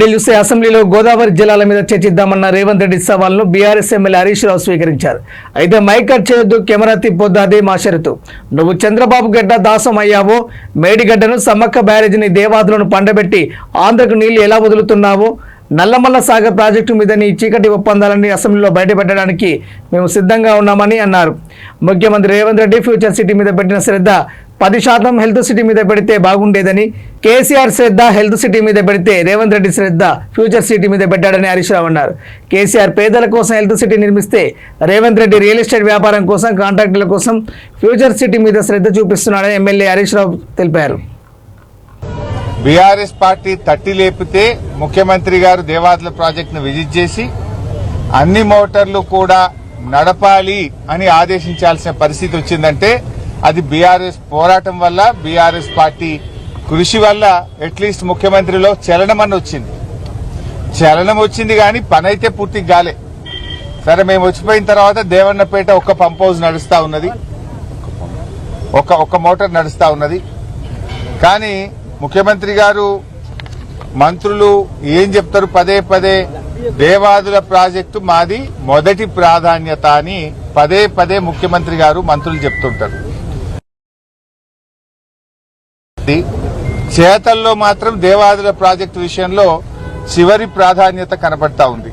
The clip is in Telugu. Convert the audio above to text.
ఢిల్లీ అసెంబ్లీలో గోదావరి జిల్లాల మీద చర్చిద్దామన్న రేవంత్ రెడ్డి సవాల్ను బీఆర్ఎస్ ఎమ్మెల్యే హరీష్ రావు స్వీకరించారు. అయితే మైక్ కట్ చేయొద్దు, కెమెరా తిప్పొద్దు, అదే మా షరతు. నువ్వు చంద్రబాబు గడ్డ దాసం అయ్యావో, మేడిగడ్డను సమ్మక్క బ్యారేజీని దేవాదులను పండబెట్టి ఆంధ్రకు నీళ్లు ఎలా వదులుతున్నావో, నల్లమల్ల సాగర్ ప్రాజెక్టు మీద నీ చీకటి ఒప్పందాలని అసెంబ్లీలో బయటపెట్టడానికి మేము సిద్ధంగా ఉన్నామని అన్నారు. ముఖ్యమంత్రి రేవంత్ రెడ్డి ఫ్యూచర్ సిటీ మీద పెట్టిన శ్రద్ధ 10% హెల్త్ సిటీ మీద పెడితే బాగుండేదని, కేసీఆర్ శ్రద్ధ హెల్త్ సిటీ మీద పెడితే రేవంత్ రెడ్డి శ్రద్ధ ఫ్యూచర్ సిటీ మీద పెట్టాడని హరీష్ రావు అన్నారు. కేసీఆర్ పేదల కోసం హెల్త్ సిటీ నిర్మిస్తే రేవంత్ రెడ్డి రియల్ ఎస్టేట్ వ్యాపారం కోసం, కాంట్రాక్టుల కోసం ఫ్యూచర్ సిటీ మీద శ్రద్ధ చూపిస్తున్నాడని ఎమ్మెల్యే హరీష్ రావు తెలిపారు. బీఆర్ఎస్ పార్టీ తట్టి లేపితే ముఖ్యమంత్రి గారు దేవాదుల ప్రాజెక్టును విజిట్ చేసి అన్ని మోటార్లు కూడా నడపాలి అని ఆదేశించాల్సిన పరిస్థితి వచ్చిందంటే అది బీఆర్ఎస్ పోరాటం వల్ల, బీఆర్ఎస్ పార్టీ కృషి వల్ల అట్లీస్ట్ ముఖ్యమంత్రిలో చలనం వచ్చింది. చలనం వచ్చింది కానీ పని అయితే పూర్తిగా కాలే. సరే, మేము వచ్చిపోయిన తర్వాత దేవన్నపేట ఒక పంప్ హౌస్ నడుస్తా ఉన్నది, ఒక మోటార్ నడుస్తా ఉన్నది. కానీ ముఖ్యమంత్రి గారు, మంత్రులు ఏం చెప్తారు? పదే పదే దేవాదుల ప్రాజెక్టు మాది మొదటి ప్రాధాన్యత అని పదే పదే ముఖ్యమంత్రి గారు, మంత్రులు చెప్తుంటారు. చేతల్లో మాత్రం దేవాదుల ప్రాజెక్టు విషయంలో చివరి ప్రాధాన్యత కనబడతా ఉంది.